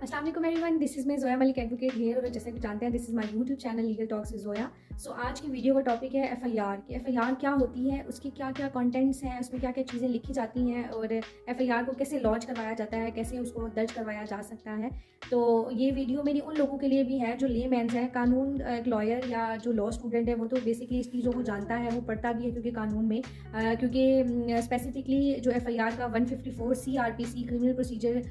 अस्सलाम वालेकुम everyone, this is मैं ज़ोया मलिक एडवोकेट हियर और जैसे कि जानते हैं this is my YouTube channel legal talks with Zoya. So आज की वीडियो का टॉपिक है एफआईआर कि एफआईआर क्या होती है, उसकी क्या क्या कंटेंट्स हैं, उसमें क्या क्या चीज़ें लिखी जाती हैं और एफआईआर को कैसे लॉन्च करवाया जाता है, कैसे उसको दर्ज करवाया जा सकता है। तो ये वीडियो मेरी उन लोगों के लिए भी है जो लेमैन्स हैं, कानून एक लॉयर या जो लॉ स्टूडेंट है वो तो बेसिकली इस चीज़ों को जानता है, वो पढ़ता भी है क्योंकि कानून में क्योंकि स्पेसिफिकली जो एफआईआर का 154 सीआरपीसी क्रिमिनल प्रोसीजर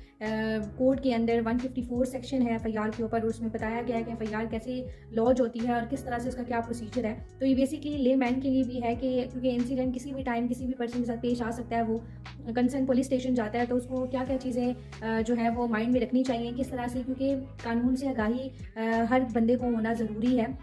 कोड के अंदर 154 सेक्शन है एफआईआर के ऊपर, उसमें बताया गया है कि एफआईआर कैसे लॉन्च होती है और किस तरह से उसका क्या प्रोसीजर है। तो ये बेसिकली लेमैन के लिए भी है कि क्योंकि इंसिडेंट किसी भी टाइम किसी भी पर्सन के साथ पेश आ सकता है, वो कंसर्न पुलिस स्टेशन जाता है तो उसको क्या क्या चीज़ें जो है वो माइंड में रखनी चाहिए, किस तरह से, क्योंकि कानून से आगाही हर बंदे को होना ज़रूरी है।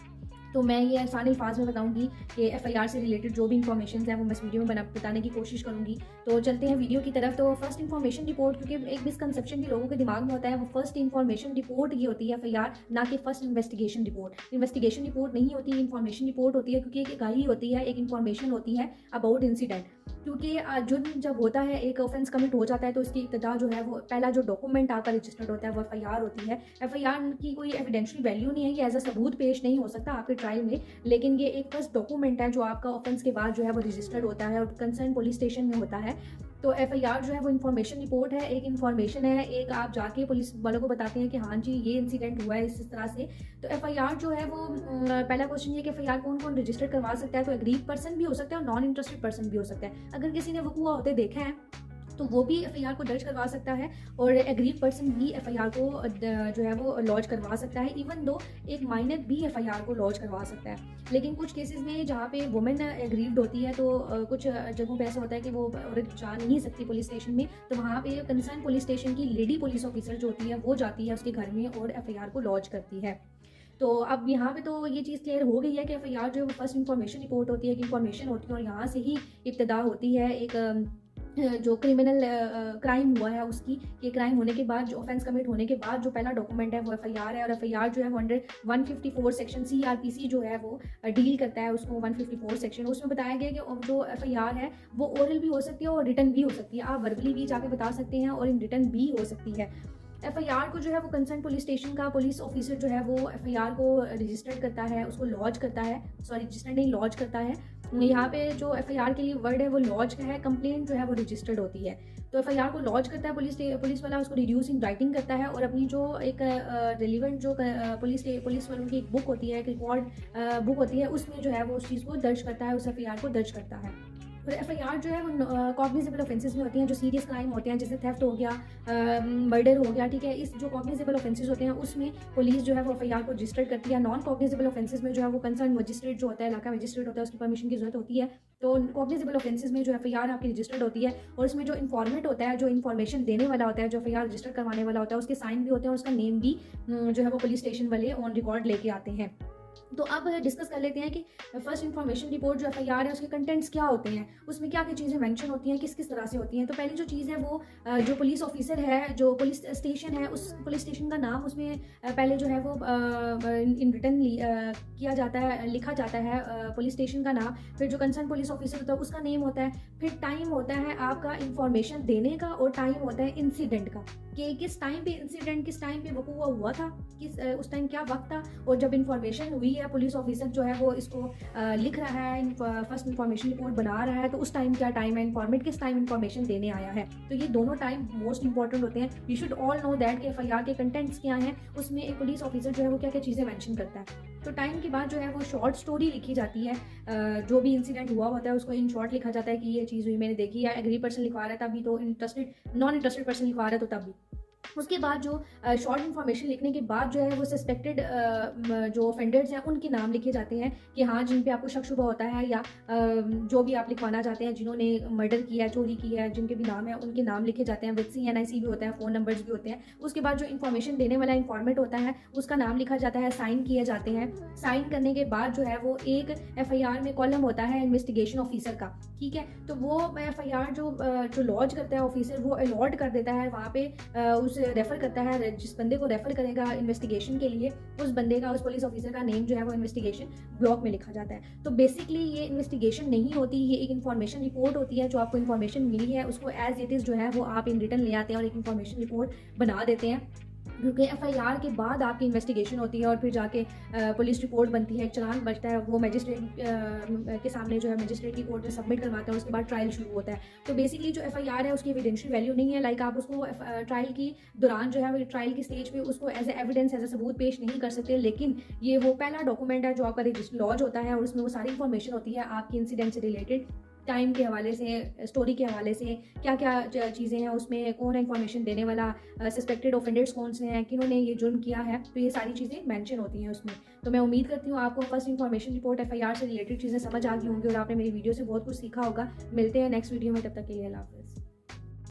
तो मैं ये आसान अल्फाज में बताऊंगी कि एफआईआर से रिलेटेड जो भी इंफॉर्मेशन है वो मैं इस वीडियो में बताने की कोशिश करूंगी। तो चलते हैं वीडियो की तरफ। तो फर्स्ट इन्फॉर्मेशन रिपोर्ट, क्योंकि एक मिसकंसेप्शन भी लोगों के दिमाग में होता है, वो फर्स्ट इन्फॉर्मेशन रिपोर्ट ये होती है एफआईआर, ना कि first investigation report. Investigation report नहीं होती, इन्फॉर्मेशन रिपोर्ट होती है, क्योंकि एक आगाही होती है, एक इन्फॉर्मेशन होती है अबाउट इंसिडेंट। क्योंकि जुर्म जब होता है, एक ऑफेंस कमिट हो जाता है तो उसकी इब्तिदा जो है वो पहला जो डॉक्यूमेंट आपका रजिस्टर्ड होता है वो एफआईआर होती है। एफआईआर की कोई एविडेंशियल वैल्यू नहीं है, ये एज अ सबूत पेश नहीं हो सकता आपके ट्रायल में, लेकिन ये एक फर्स्ट डॉक्यूमेंट है जो आपका ऑफेंस के बाद जो है वो रजिस्टर्ड होता है और कंसर्न पुलिस स्टेशन में होता है। तो एफआईआर जो है वो इन्फॉर्मेशन रिपोर्ट है, एक इन्फॉर्मेशन है, एक आप जाके पुलिस वालों को बताते हैं कि हाँ जी ये इंसिडेंट हुआ है इस तरह से। तो एफआईआर जो है वो पहला क्वेश्चन ये कि एफआईआर कौन कौन रजिस्टर करवा सकता है। तो एग्रीड पर्सन भी हो सकता है और नॉन इंटरेस्टेड पर्सन भी हो सकता है। अगर किसी ने वकूआ होते देखा है तो वो भी एफआईआर को दर्ज करवा सकता है और एग्रीड पर्सन भी एफआईआर को जो है वो लॉन्च करवा सकता है। इवन दो एक माइनर भी एफआईआर को लॉन्च करवा सकता है। लेकिन कुछ केसेस में जहाँ पे वुमेन एग्रीड होती है तो कुछ जगहों पे ऐसा होता है कि वो औरत जा नहीं सकती पुलिस स्टेशन में, तो वहाँ पे कंसर्न पुलिस स्टेशन की लेडी पुलिस ऑफिसर जो होती है वो जाती है उसके घर में और एफआईआर को लॉन्च करती है। तो अब यहाँ पे तो ये चीज़ क्लियर हो गई है कि एफआईआर जो है वो फर्स्ट इन्फॉर्मेशन रिपोर्ट होती है, कि इन्फॉर्मेशन होती है और यहाँ से ही इब्तिदा होती है एक जो क्रिमिनल क्राइम हुआ है उसकी, कि क्राइम होने के बाद, जो ऑफेंस कमिट होने के बाद जो पहला डॉक्यूमेंट है वो एफआईआर है। और एफआईआर जो है वो अंडर 154 सेक्शन सीआरपीसी जो है वो डील करता है उसको। 154 सेक्शन उसमें बताया गया कि जो एफआईआर है वो ओरल भी हो सकती है और रिटन भी हो सकती है, आप वर्बली भी जाके बता सकते हैं और इन रिटन भी हो सकती है। एफआईआर को जो है वो कंसर्न पुलिस स्टेशन का पुलिस ऑफिसर जो है वो एफआईआर को रजिस्टर्ड करता है, उसको लॉन्च करता है, सॉरी रजिस्टर्ड नहीं लॉन्च करता है। यहाँ पे जो एफआईआर के लिए वर्ड है वो लॉन्च का है, कंप्लेंट जो है वो रजिस्टर्ड होती है। तो एफआईआर को लॉन्च करता है पुलिस वाला, उसको रिड्यूस इन राइटिंग करता है और अपनी जो एक रिलीवेंट जो पुलिस वालों की एक बुक होती है, एक रिकॉर्ड बुक होती है, उसमें जो है वो उस चीज़ को दर्ज करता है, उस एफआईआर को दर्ज करता है। और एफआईआर जो है वो कॉग्निजेबल ऑफेंसेस में होती हैं, जो सीरियस क्राइम होते हैं, जैसे थेफ्ट हो गया, मर्डर हो गया, ठीक है। इस जो कॉग्निजेबल ऑफेंसेस होते हैं उसमें पुलिस जो है वो एफआईआर को रजिस्टर करती है। नॉन कॉग्निजेबल ऑफेंसेस में जो है वो कंसर्न मजिस्ट्रेट जो होता है, इलाका मजिस्ट्रेट होता है, उसकी परमिशन की जरूरत होती है। तो कॉग्निजेबल ऑफेंसेस में जो एफआईआर आपकी रजिस्टर्ड होती है और उसमें जो इन्फॉर्मेट होता है, जो इन्फॉर्मेशन देने वाला होता है, जो एफआईआर रजिस्टर करवाने वाला होता है, उसके साइन भी होते हैं और उसका नेम भी जो है वो पुलिस स्टेशन वाले ऑन रिकॉर्ड लेके आते हैं। तो अब डिस्कस कर लेते हैं कि फर्स्ट इन्फॉर्मेशन रिपोर्ट जो एफआईआर है उसके कंटेंट्स क्या होते हैं, उसमें क्या क्या चीज़ें मेंशन होती हैं, किस किस तरह से होती हैं। तो पहली जो चीज़ है वो जो पुलिस ऑफिसर है, जो पुलिस स्टेशन है, उस पुलिस स्टेशन का नाम उसमें पहले जो है वो इन रिटन किया जाता है, लिखा जाता है पुलिस स्टेशन का नाम। फिर जो कंसर्न पुलिस ऑफिसर होता है उसका नेम होता है। फिर टाइम होता है आपका इंफॉर्मेशन देने का और टाइम होता है इंसिडेंट का, कि किस टाइम पे इंसिडेंट, किस टाइम पे वकूआ हुआ था, किस उस टाइम क्या वक्त था। और जब इंफॉर्मेशन हुई है, पुलिस ऑफिसर जो है वो इसको लिख रहा है, फर्स्ट इन्फॉर्मेशन रिपोर्ट बना रहा है, तो उस टाइम क्या टाइम है, इन्फॉर्मेट किस टाइम इन्फॉर्मेशन देने आया है। तो ये दोनों टाइम मोस्ट इंपॉर्टेंट होते हैं। You should all know that कि एफआईआर के कंटेंट्स क्या हैं, उसमें एक पुलिस ऑफिसर जो है वो क्या क्या चीज़ें मेंशन करता है। तो टाइम के बाद जो है वो शॉर्ट स्टोरी लिखी जाती है, जो भी इंसिडेंट हुआ होता है उसको इन शॉर्ट लिखा जाता है कि ये चीज़ हुई, मैंने देखी, या एग्री पर्सन लिखवा रहा है तभी, तो इंटरेस्टेड नॉन इंटरेस्टेड पर्सन लिखवा रहा है तो तभी। उसके बाद जो शॉर्ट इन्फॉर्मेशन लिखने के बाद जो है वो सस्पेक्टेड जो ऑफेंडर्स हैं उनके नाम लिखे जाते हैं, कि हाँ जिन पे आपको शक शुबा होता है, या जो भी आप लिखवाना चाहते हैं, जिन्होंने मर्डर किया है, चोरी की है, जिनके भी नाम है उनके नाम लिखे जाते हैं। विद CNIC भी होता है, फ़ोन नंबर्स भी होते हैं। उसके बाद जो इन्फॉर्मेशन देने वाला इन्फॉर्मेट होता है उसका नाम लिखा जाता है, साइन किए जाते हैं। साइन करने के बाद जो है वो एक एफआईआर में कॉलम होता है इन्वेस्टिगेशन ऑफिसर का, ठीक है। तो वो एफआईआर जो लॉन्च करता है ऑफिसर, वो अलॉट कर देता है वहाँ पे, उस रेफ़र करता है, जिस बंदे को रेफ़र करेगा इन्वेस्टिगेशन के लिए, उस बंदे का, उस पुलिस ऑफिसर का नेम जो है वो इन्वेस्टिगेशन ब्लॉक में लिखा जाता है। तो बेसिकली ये इन्वेस्टिगेशन नहीं होती, ये एक इन्फॉर्मेशन रिपोर्ट होती है। जो आपको इन्फॉर्मेशन मिली है उसको एज इट इज़ जो है वो आप इन रिटन ले आते हैं और एक इन्फॉर्मेशन रिपोर्ट बना देते हैं। क्योंकि एफआईआर के बाद आपकी इन्वेस्टिगेशन होती है और फिर जाके पुलिस रिपोर्ट बनती है, एक चालान बचता है, वो मजिस्ट्रेट के सामने जो है मजिस्ट्रेट की कोर्ट में सबमिट करवाता है, उसके बाद ट्रायल शुरू होता है। तो बेसिकली जो एफआईआर है उसकी एविडेंशियल वैल्यू नहीं है, लाइक आप उसको ट्रायल की दौरान जो है ट्रायल की स्टेज पे उसको as a evidence as a सबूत पेश नहीं कर सकते, लेकिन ये वो पहला डॉक्यूमेंट है जो आपका रजिस्टर लॉज होता है और उसमें वो सारी इन्फॉर्मेशन होती है आपकी इंसिडेंट से रिलेटेड, टाइम के हवाले से, स्टोरी के हवाले से, क्या क्या चीज़ें हैं उसमें, कौन है इन्फॉर्मेशन देने वाला, सस्पेक्टेड ऑफेंडर्स कौन से हैं, किन्होंने ये जुर्म किया है, तो ये सारी चीज़ें मेंशन होती हैं उसमें। तो मैं उम्मीद करती हूँ आपको फर्स्ट इन्फॉर्मेशन रिपोर्ट एफआईआर से रिलेटेड चीज़ें समझ आ गई होंगी और आपने मेरी वीडियो से बहुत कुछ सीखा होगा। मिलते हैं नेक्स्ट वीडियो में, तब तक के लिए अल्लाह हाफ़िज़।